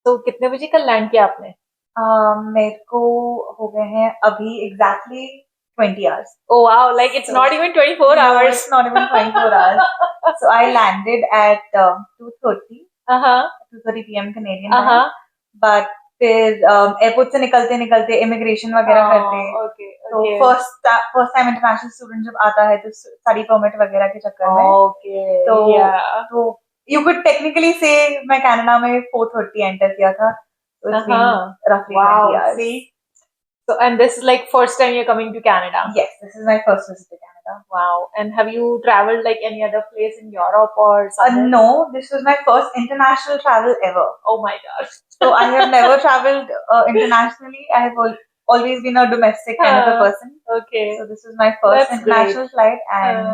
तो कितने बजे कल लैंड किया आपने? मेरे को हो गए हैं अभी exactly 20 hours. Oh wow, like it's So, not even 24 no, hours. it's not even 24 hours. So I landed at 2:30 Uh-huh. 2:30 p.m. Canadian time. Uh-huh. But फिर एयरपोर्ट से निकलते निकलते इमिग्रेशन वगैरह करते हैं. Okay, तो okay. First time international student जब आता है तो स्टडी परमिट वगैरह के चक्कर में Okay, तो yeah. तो यू कुड टेक्निकली से मैं कनाडा में 4:30 एंटर किया था. So it's been roughly 20 Wow, hours. see? So, and this is like first time you're coming to Canada? Yes, this is my first visit to Canada. Wow. And have you traveled like any other place in Europe or something? No, this was my first international travel ever. Oh my gosh. So I have never traveled internationally. I have always been a domestic kind of a person. Okay. So this was my first That's international flight and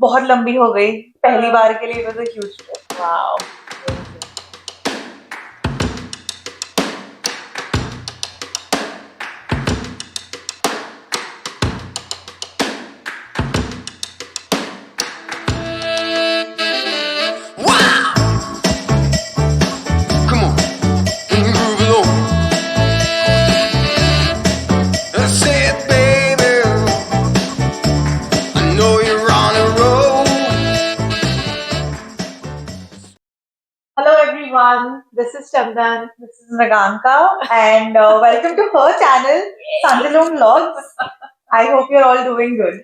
बहुत लंबी हो गई. पहली बार के लिए it was a huge trip. Wow. Hello everyone, This is Chandan. this is Mriganka and welcome to her channel, Santalum Vlogs. I hope you're all doing good.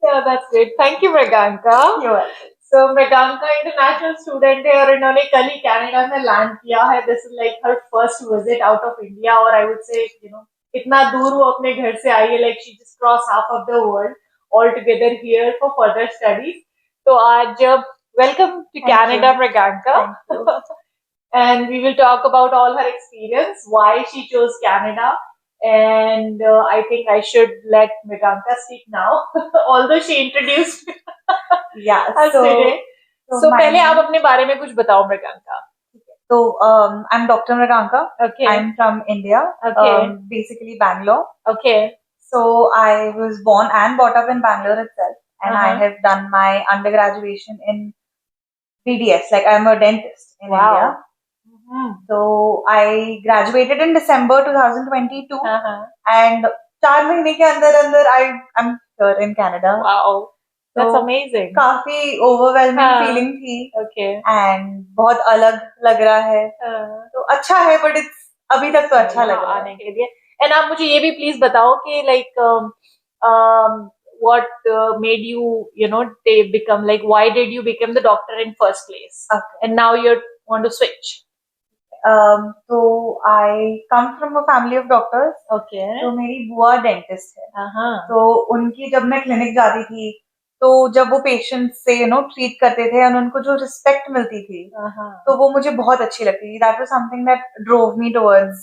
Yeah, that's great. Thank you, Mriganka. You're welcome. So Mriganka international student है और इन्होंने कल ही Canada में land किया है. This is like her first visit out of India, और I would say इतना दूर वो अपने घर से आई है. Like she just crossed half of the world all together here for further studies. तो आज welcome to Canada, Mriganka. And we will talk about all her experience, why she chose Canada. And I think I should let Mriganka speak now, although she introduced Yeah, us today. So पहले आप अपने बारे में कुछ बताओ, Mriganka. So I'm Dr. Mriganka. Okay. I'm from India. Okay. Basically Bangalore. Okay. So I was born and brought up in Bangalore itself, and I have done my undergraduation in BDS. Like I'm a dentist in India. So I graduated in December 2022, and 4 महीने के अंदर I'm here in Canada. Wow, that's amazing. काफी overwhelming feeling थी. Okay. And बहुत अलग लग रहा है. तो अच्छा है, but it's अभी तक तो अच्छा लग रहा है आने के लिए. And आप मुझे ये भी please बताओ कि like what made you become, like why did you become the doctor in first place? Okay. And now you want to switch. So I come from a family of doctors. Okay. तो मेरी बुआ dentist है. तो उनकी जब मैं clinic जाती थी तो जब वो पेशेंट्स से ट्रीट करते थे और उनको जो रिस्पेक्ट मिलती थी तो वो मुझे बहुत अच्छी लगती थी. That was something that drove me towards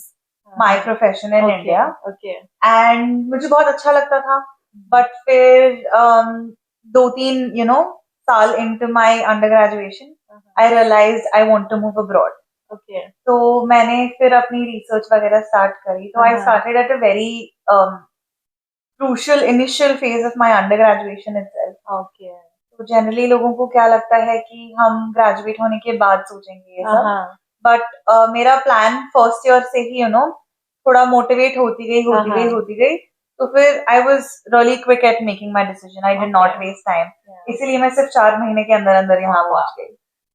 my profession in India. And मुझे बहुत अच्छा लगता था. बट फिर 2-3 साल into my under graduation I realized I want to move abroad. तो मैंने फिर अपनी रिसर्च वगैरह स्टार्ट करी. तो I started at a very crucial initial phase of my under graduation itself. तो जनरली लोगों को क्या लगता है कि हम ग्रेजुएट होने के बाद सोचेंगे ये सब. बट मेरा प्लान फर्स्ट ईयर से ही थोड़ा मोटिवेट होती गई. तो फिर I was really quick at making my decision. I did not waste time. इसीलिए मैं सिर्फ 4 महीने के अंदर यहाँ पहुंच गई.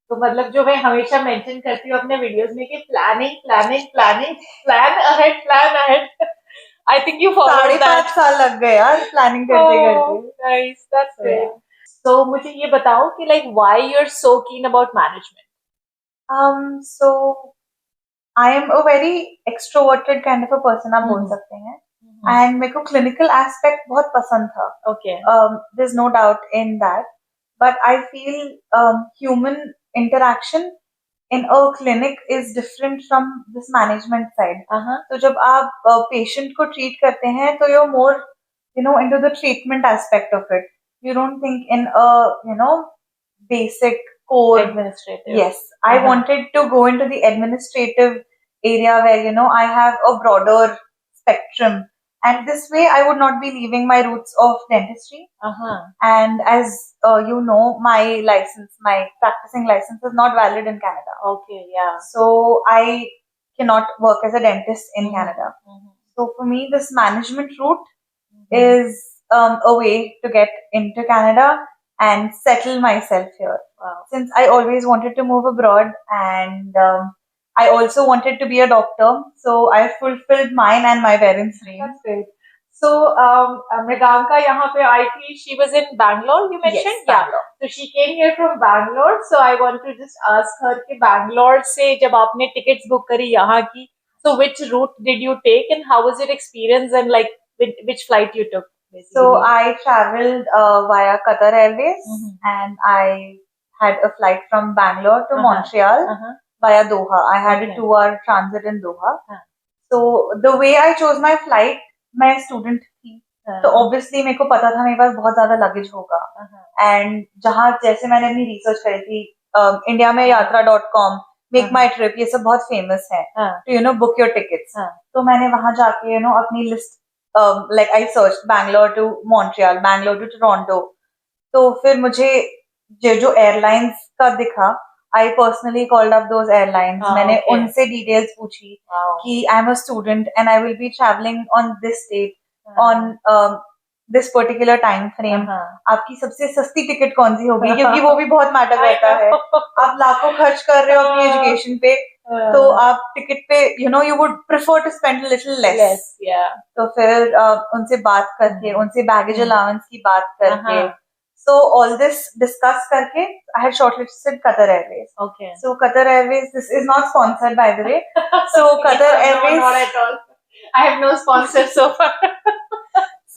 तो मतलब जो मैं हमेशा मेंशन करती हूँ अपने वीडियोस में कि plan ahead. I think you followed that. 5.5 साल लग गए यार प्लानिंग करते. Nice, that's great. So मुझे ये बताओ कि like why you're so keen about management? So I am a very extroverted kind of a person, आप बोल सकते हैं. And मेरे को clinical aspect बहुत पसंद था. Okay. There's no doubt in that. But I feel human interaction in a clinic is different from this management side. तो जब आप patient को treat करते हैं तो you're more into the treatment aspect of it. You don't think in a basic core administrative. Yes, I wanted to go into the administrative area where I have a broader spectrum. And this way, I would not be leaving my roots of dentistry. And as my practicing license is not valid in Canada. Okay, yeah. So I cannot work as a dentist in Canada. So for me, this management route is a way to get into Canada and settle myself here. Wow. Since I always wanted to move abroad, and I also wanted to be a doctor, so I fulfilled mine and my parents' dreams. That's great. So, Mriganka यहाँ पे आई थी. She was in Bangalore, you mentioned? Yes, Bangalore. So she came here from Bangalore. So I want to just ask her कि Bangalore से जब आपने tickets book करी यहाँ की, so which route did you take and how was your experience and like which flight you took? Basically? So I traveled via Qatar Airways, and I had a flight from Bangalore to Montreal via Doha. I had a 2-hour transit in Doha. So the way I chose my flight, मैं student थी, तो obviously मेरे को पता था मेरे पास बहुत ज्यादा लगेज होगा. एंड जहाँ जैसे मैंने अपनी रिसर्च करी थी, इंडिया में yatra.com, मेक माई ट्रिप, ये सब बहुत फेमस है टू बुक योर टिकट्स. तो मैंने वहां जाके अपनी list, like I search Bangalore to Montreal, Bangalore to Toronto. तो फिर मुझे जो एयरलाइंस का दिखा, I personally called up those airlines. मैंने उनसे details पूछी कि I'm a student and I will be traveling on this date on this particular time frame. आपकी सबसे सस्ती टिकट कौन सी होगी, क्योंकि वो भी बहुत मैटर करता है. आप लाखों खर्च कर रहे हो अपनी एजुकेशन पे, तो आप टिकट पे you would prefer to spend a little less. तो फिर उनसे बात करके, उनसे बैगेज अलाउंस की बात करके, so all this discuss करके, I had shortlisted Qatar Airways. Okay. So Qatar Airways, this is not sponsored by the way. So Qatar Airways, no, not at all. I have no sponsor so far.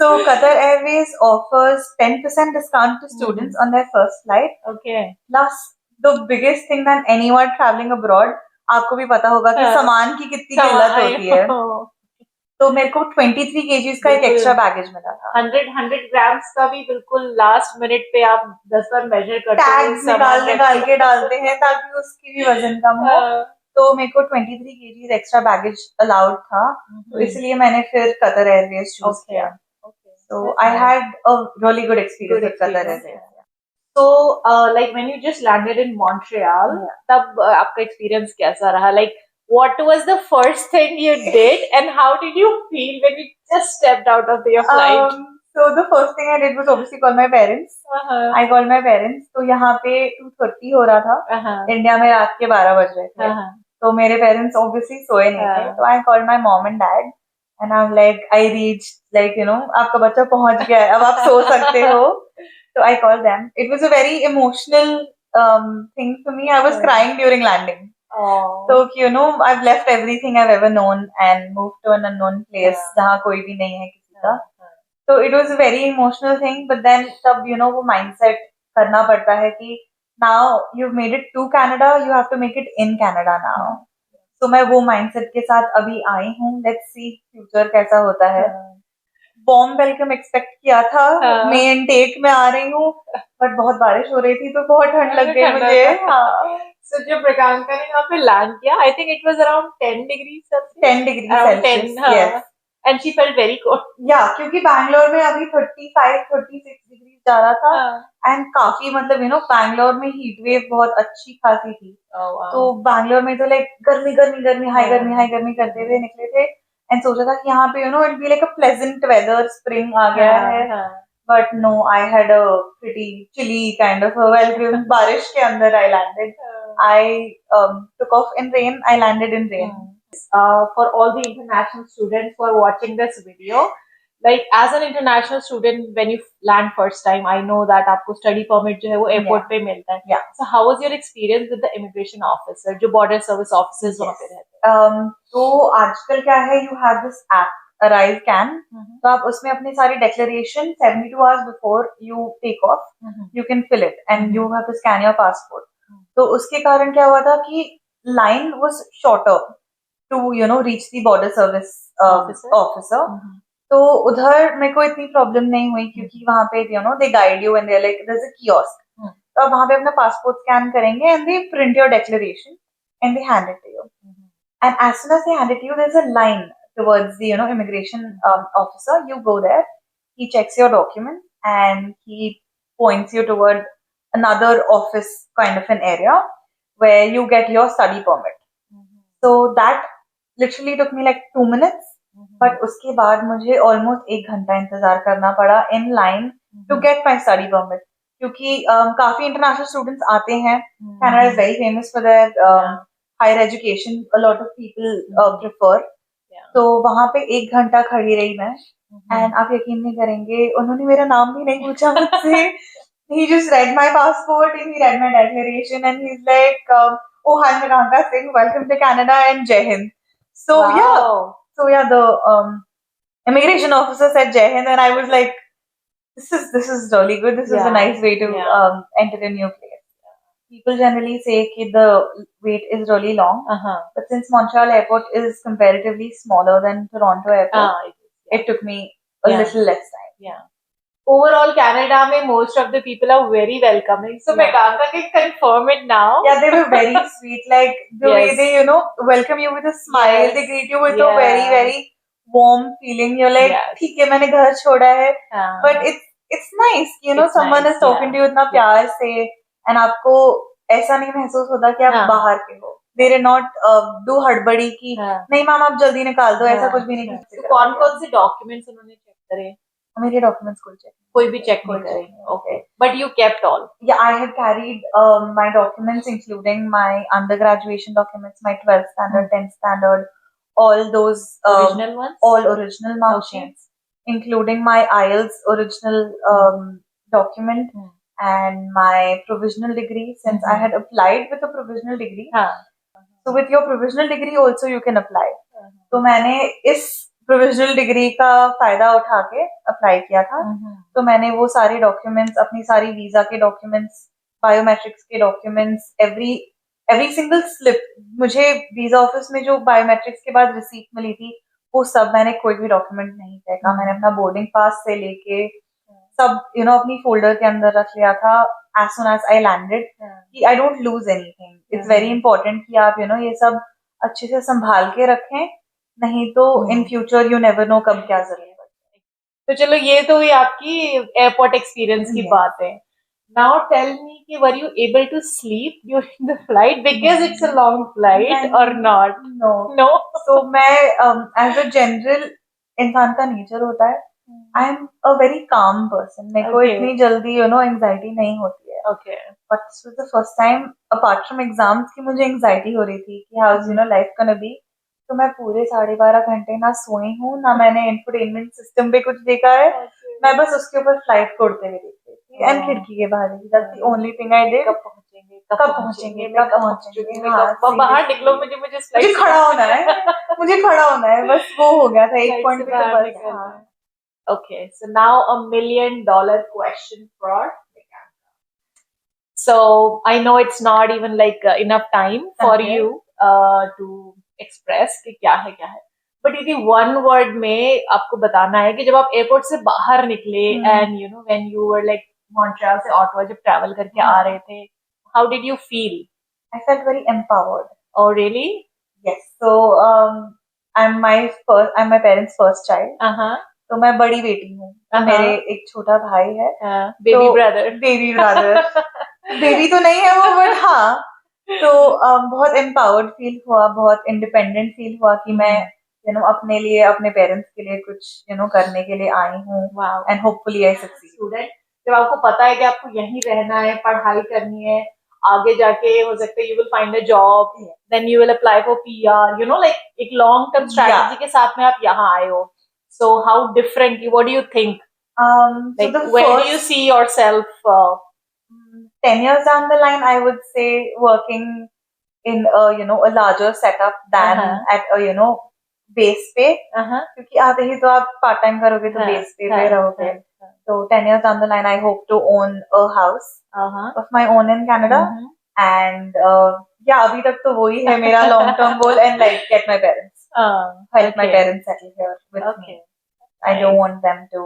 So Qatar Airways offers 10% discount to students on their first flight. Okay. Plus the biggest thing than anyone traveling abroad, आपको भी पता होगा कि सामान की कितनी किल्लत होती है. तो मेरे को 23 kgs का एक एक्स्ट्रा बैगेज मिला था. 100 ग्राम्स का भी बिल्कुल लास्ट मिनट पे आप 10 बार मेजर करते हैं, टैग्स निकाल के डालते हैं ताकि उसकी भी वजन कम हो. तो मेरे को 23 kgs एक्स्ट्रा बैगेज अलाउड था, तो इसलिए मैंने फिर कतर एयरवेज चूज किया. So I had a really good experience with Qatar Airways. So, like when you just landed in Montreal, तब आपका experience कैसा रहा? Like, what was the first thing you did, and how did you feel when you just stepped out of your flight? So the first thing I did was obviously call my parents. I called my parents. तो यहाँ पे 2:30 हो रहा था. India में रात के 12 बज रहे थे. तो मेरे parents obviously सोए नहीं थे. तो I called my mom and dad. And I'm like, I reached, like, आपका बच्चा पहुंच गया है, अब आप सो सकते हो. So I called them. It was a very emotional thing for me. I was crying during landing. So, I've left everything I've ever known and moved to an unknown place जहाँ कोई भी नहीं है किसी का. So it was a very emotional thing. But then, तब वो mindset करना पड़ता है कि now you've made it to Canada, you have to make it in Canada now. तो मैं वो माइंडसेट के साथ अभी आई हूँ. लेट्स सी फ्यूचर कैसा होता है. वार्म वेलकम एक्सपेक्ट किया था. मैं इनटेक में आ रही हूँ, बट बहुत बारिश हो रही थी तो बहुत ठंड लग गई मुझे. So जब मृगांका ने यहाँ पे लैंड किया, I think it was around 10 degrees Celsius. 10 degrees Celsius, yes. And she felt very cold. Yeah, क्योंकि बैंगलोर में अभी 35-36 डिग्री जा रहा था. एंड काफी मतलब बैंगलोर में हीट वेव बहुत अच्छी खासी थी. तो बैंगलोर में तो लाइक गर्मी हाई गर्मी करते हुए निकले थे. एंड सोचा था कि यहाँ पे it be like a pleasant weather, spring आ गया है. But no, I had a pretty chilly kind of welcome. बारिश के अंदर I landed. I took off in rain. I landed in rain. For all the international students who are watching this video, like as an international student, when you land first time, I know that आपको study permit जो है वो airport पे मिलता है. So how was your experience with the immigration officer, जो border service officers वहाँ पे रहते हैं? तो आजकल क्या है, you have this app ArriveCan. तो आप उसमें अपनी सारी declaration 72 hours before you take off, you can fill it and you have to scan your passport. तो उसके कारण क्या हुआ था कि line was shorter to reach the border service officer. तो उधर मेरे को इतनी प्रॉब्लम नहीं हुई क्योंकि वहां पे they guide you and they like there is a kiosk. तो आप वहां पे अपना पासपोर्ट स्कैन करेंगे and they print your declaration and they hand it to you. And as soon as they hand it to you, there is a line towards the immigration officer. You go there, he checks your document and he points you toward another office kind of an area where you get your study permit. So that literally took me like 2 minutes, but उसके बाद मुझे almost 1 घंटा इंतजार करना पड़ा in line to get my study permit, क्योंकि काफी international students आते हैं. Canada is very famous for their higher education, a lot of people prefer. तो वहां पे 1 घंटा खड़ी रही मैं, एंड आप यकीन नहीं करेंगे, उन्होंने मेरा नाम भी नहीं पूछा मुझसे. He just read my passport and he read my declaration and he's like, "Oh, hi, Mriganka Singh, welcome to Canada and Jai Hind." So yeah, the immigration officer said Jai Hind, and I was like, "This is really good. This is a nice way to enter a new place." People generally say that the wait is really long, but since Montreal airport is comparatively smaller than Toronto airport, it took me a little less time. Yeah. Overall, Canada में most of the people are very welcoming. So, Mriganka can confirm it now. Yeah, they were very sweet. Like the way they, welcome you with a smile. They greet you with a very, very warm feeling. You're like, ठीक है, मैंने घर छोड़ा है. But it's nice, someone is talking to you इतना प्यार से, and आपको ऐसा नहीं महसूस होता कि आप बाहर के हो. They did not do हड़बड़ी की नहीं मैम आप जल्दी निकाल दो, ऐसा कुछ भी नहीं. तो कौन-कौन से डॉक्यूमेंट्स उन्होंने चेक करे? मेरे डॉक्यूमेंट्स कोई भी चेक नहीं करे. Okay, but you kept all. Yeah, I had carried my documents, including my undergraduation documents, my 12th standard, 10th standard, all those original ones, all original mark sheets, including my IELTS original document and my provisional degree, since I had applied with a provisional degree. So with your provisional degree also you can apply. तो मैंने इस provisional degree का फायदा उठा के apply किया था. तो मैंने वो सारे डॉक्यूमेंट्स, अपनी सारी वीजा के डॉक्यूमेंट्स, बायोमेट्रिक्स के डॉक्यूमेंट्स, एवरी सिंगल स्लिप, मुझे वीजा ऑफिस में जो बायोमेट्रिक्स के बाद रिसीट मिली थी वो सब, मैंने कोई भी डॉक्यूमेंट नहीं फेंका. मैंने अपना बोर्डिंग पास से लेके सब अपनी फोल्डर के अंदर रख लिया था as soon as I landed, कि I don't lose anything. It's very important कि आप ये सब अच्छे से संभाल के रखें, नहीं तो in future you never know कब क्या जरूरत पड़े. तो चलो ये तो हुई आपकी एयरपोर्ट एक्सपीरियंस की बात है. नाउ टेल मी कि were you able to sleep during the flight, because it's a long flight or not? No. तो मैं एज अ जनरल इंसान का नेचर होता है, I am a very calm person. मेरे को इतनी जल्दी एंजाइटी नहीं होती है. But this was the first time apart from exams की मुझे एंजाइटी हो रही थी कि how is life gonna be. तो मैं पूरे 12.5 घंटे ना सोई हूँ, ना मैंने इंफोटेनमेंट सिस्टम पे कुछ देखा है. मैं बस उसके ऊपर फ्लाइट को उड़ते हुए देखती थी एंड खिड़की के बाहर. That's the only thing I did. कब पहुंचेंगे. बाहर निकलो, मुझे खड़ा होना है. बस वो हो गया था एक पॉइंट पे. तो बस Okay, so now $1 million question for Mriganka. So I know it's not even like enough time for you to express कि क्या है, but यदि one word में आपको बताना है कि जब आप एयरपोर्ट से बाहर निकले and when you were like Montreal से Ottawa जब travel करके आ रहे थे, how did you feel? I felt very empowered. Oh really? Yes. So I'm my parents' first child. तो मैं बड़ी बेटी हूँ. मेरे एक छोटा भाई है, बेबी ब्रदर. बेबी तो नहीं है वो, बट हाँ. तो बहुत एम्पावर्ड फील हुआ, बहुत इंडिपेंडेंट फील हुआ कि मैं अपने लिए, अपने पेरेंट्स के लिए कुछ करने के लिए आई हूँ. And hopefully I succeed. Student जब आपको पता है कि आपको यहीं रहना है, पढ़ाई करनी है, आगे जाके हो सकता है you will find a job, then you will apply for PR, like एक लॉन्ग टर्म स्ट्रेटजी के साथ में आप यहाँ आए हो. So how different? What do you think? Like, where do you see yourself? 10 years down the line, I would say working in a larger setup than at a base pay. क्योंकि आते ही तो आप part time करोगे तो base pay पे रहोगे. So 10 years down the line, I hope to own a house of my own in Canada. And अभी तक तो वही है मेरा long term goal, and like get my parents. Help my parents settle here with me. I don't want them to,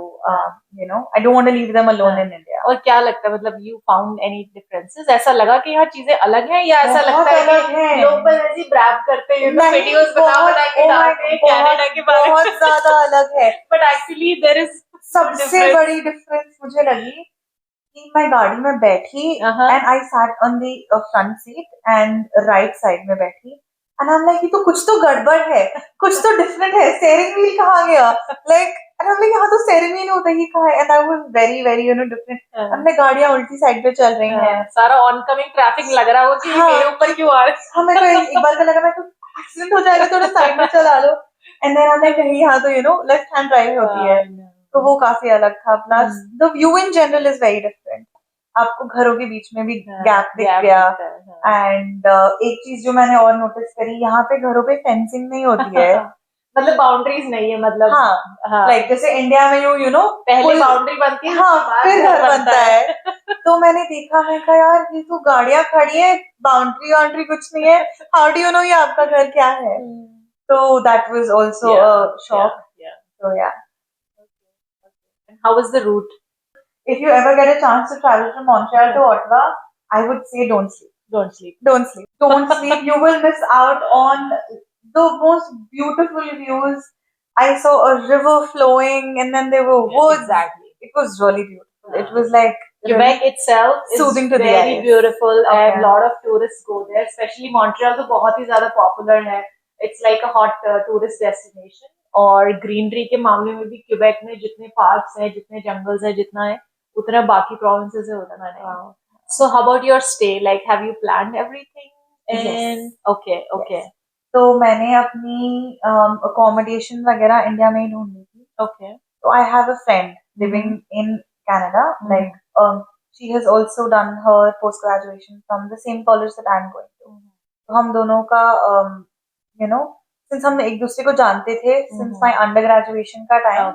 I don't want to leave them alone in India. और क्या लगता है, मतलब you found any differences? ऐसा लगा कि यहाँ चीजें अलग हैं, या ऐसा लगता है कि लोग बस ऐसी ब्रैप करते हैं, वीडियोस बना के डालते हैं कनाडा के बारे में? बहुत ज्यादा अलग है. But actually there is सबसे बड़ी डिफरेंस मुझे लगी कि मैं गाड़ी में बैठी and I sat on the front seat and right side में बैठी. And I'm like, ये तो कुछ तो गड़बड़ है, कुछ तो डिफरेंट है, स्टीयरिंग व्हील कहाँ गया? Like, and I'm like, यहाँ तो स्टीयरिंग व्हील होता है, ये कहाँ है? And that was very, very, different. हमने गाड़ियाँ उल्टी साइड पे चल रही हैं, सारा ऑनकमिंग ट्रैफिक लग रहा हो कि मेरे ऊपर क्यों आ रहा है? हमें तो एक बार का लगा मैं तो एक्सीडेंट हो जाएगा, थोड़ा साइड में चला लो. And then I'm like, कहीं यहाँ तो लेफ्ट हैंड ड्राइव होती है, तो वो काफी अलग था. Plus the view in general is very different. आपको घरों के बीच में भी गैप दिख गया. एंड एक चीज जो मैंने और नोटिस करी, यहाँ पे घरों पे फेंसिंग नहीं होती है. मतलब बाउंड्रीज नहीं है, मतलब लाइक जैसे इंडिया में पहले बाउंड्री बनती है, फिर घर बनता है. तो मैंने देखा, मैं कहा यार ये तो गाड़ियां खड़ी है, बाउंड्री कुछ नहीं है, हाउ डू यू नो ये आपका घर क्या है? तो that was also a shock. So yeah. And how was the route? If you ever get a chance to travel from Montreal to Ottawa, I would say don't sleep. Don't sleep. Don't sleep. Don't sleep. You will miss out on the most beautiful views. I saw a river flowing, and then there were woods. Exactly. It was really beautiful. It was like Quebec itself is soothing to the very eyes. beautiful, and a lot of tourists go there. Especially Montreal तो बहुत ही ज़्यादा popular है. It's like a hot tourist destination. और greenery के मामले में भी Quebec में जितने पार्क्स हैं, जितने जंगल्स हैं, जितना है उतना बाकी प्रोविंसेस है उतना नहीं. So how about your stay? Like, have you planned everything? And okay. तो मैंने अपनी accommodation वगैरह इंडिया में ही ढूंढी थी. Okay. So I have a friend living in Canada. Like she has also done her post graduation from the same college that I'm going to. तो हम दोनों का since हम एक दूसरे को जानते थे since my undergraduation का टाइम.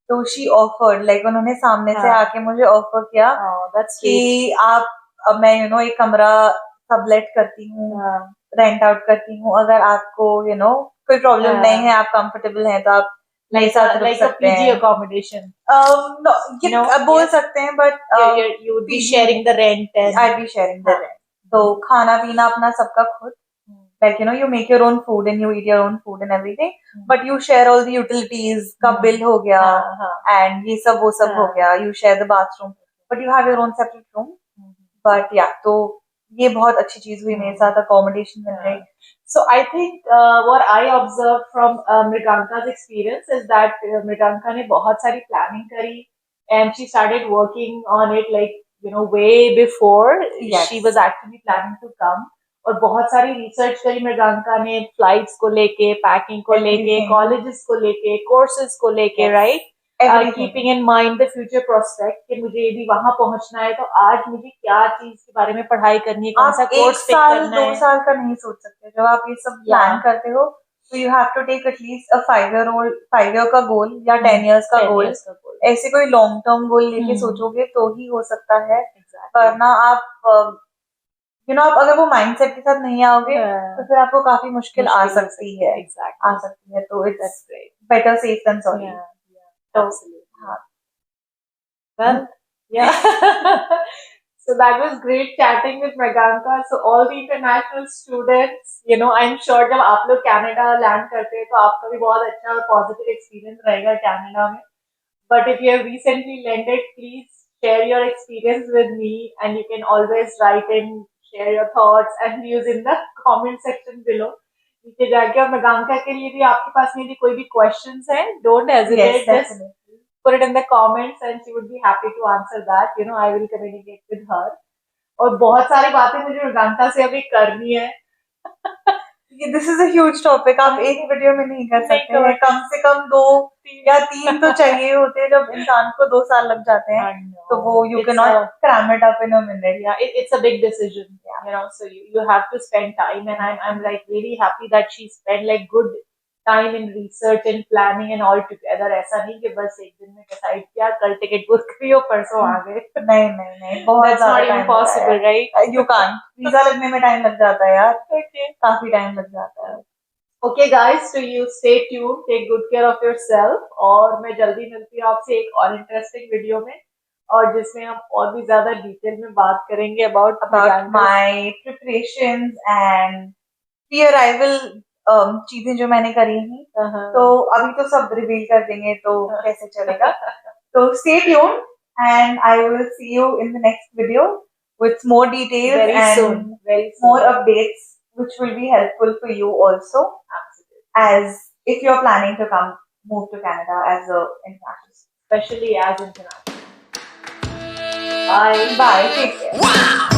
तो she offered, like उन्होंने सामने से आके मुझे ऑफर किया कि अब मैं एक कमरा सबलेट करती हूँ, रेंट आउट करती हूँ, अगर आपको कोई प्रॉब्लम नहीं है, आप कंफर्टेबल हैं, तो आप मेरे साथ रुक सकते हैं. accommodation. बोल सकते हैं, but you would be sharing the rent and I'd be sharing the rent. तो खाना पीना अपना सबका खुद. Like you make your own food and you eat your own food and everything, but you share all the utilities. का bill हो गया, and ये सब वो सब हो गया. You share the bathroom, but you have your own separate room. But yeah, तो ये बहुत अच्छी चीज हुई मेरे साथ, accommodation मिल गई. So I think what I observed from Mriganka's experience is that Mriganka ने बहुत सारी planning करी, and she started working on it like way before she was actually planning to come. और बहुत सारी रिसर्च करी मृगांका ने, फ्लाइट्स को लेके, पैकिंग को लेके, कॉलेजेस को लेके, कोर्सेज को लेके, right? Keeping in mind the future prospect कि मुझे यदि वहां पहुंचना है तो आज मुझे क्या चीज के बारे में पढ़ाई करनी है, कौन सा कोर्स पिक करना है. 2 साल का नहीं सोच सकते जब आप ये सब प्लान करते हो. तो you have to take at least a 5 year का गोल या 10 years का गोल. ऐसे कोई लॉन्ग टर्म गोल लेके सोचोगे तो ही हो सकता है, वरना आप आप अगर वो माइंडसेट के साथ नहीं आओगे तो फिर आपको काफी मुश्किल आ सकती है. तो it's better safe than sorry. Well, yeah. So that was great chatting with Mriganka. So all the international students, I'm sure जब आप लोग कनाडा लैंड करते हैं तो आपका भी बहुत अच्छा और पॉजिटिव एक्सपीरियंस रहेगा कनाडा में. But if you have recently landed, please share your experience with me, and you can always write in, share your thoughts and views in the comment section below. नीचे जाके, और Mriganka के लिए भी आपके पास में भी कोई भी questions हैं, don't hesitate, just put it in the comments and she would be happy to answer that. I will communicate with her. और बहुत सारी बातें मुझे Mriganka से अभी करनी है. This is a huge topic. आप एक वीडियो में नहीं कर सकते हैं, कम से कम 2 या 3 तो चाहिए होते हैं. जब इंसान को 2 साल लग जाते हैं तो वो you cannot cram it up in a minute. Yeah, it's a big decision. So you have to spend time, and I'm like really happy that she spent like good time in research and planning and all together. ऐसा नहीं कि बस एक दिन में decide किया, कल ticket book करी और परसों आ गए. नहीं, बहुत That's not even possible, right? You can't. Visa लगने में टाइम लग जाता है यार. काफी टाइम लग जाता है. Okay guys, so you stay tuned, take good care of yourself, और मैं जल्दी मिलती हूँ आपसे एक और इंटरेस्टिंग वीडियो में, और जिसमें हम और भी ज्यादा डिटेल में बात करेंगे about my preparations and pre-arrival चीजें जो मैंने करी थी. तो अभी तो सब रिवील कर देंगे तो कैसे चलेगा. तो stay tuned and I will see you in the next video with more details very and soon. more updates which will be helpful for you also. Absolutely. As if you're planning to move to Canada as a international student. Especially as international. Bye. Bye. Take care.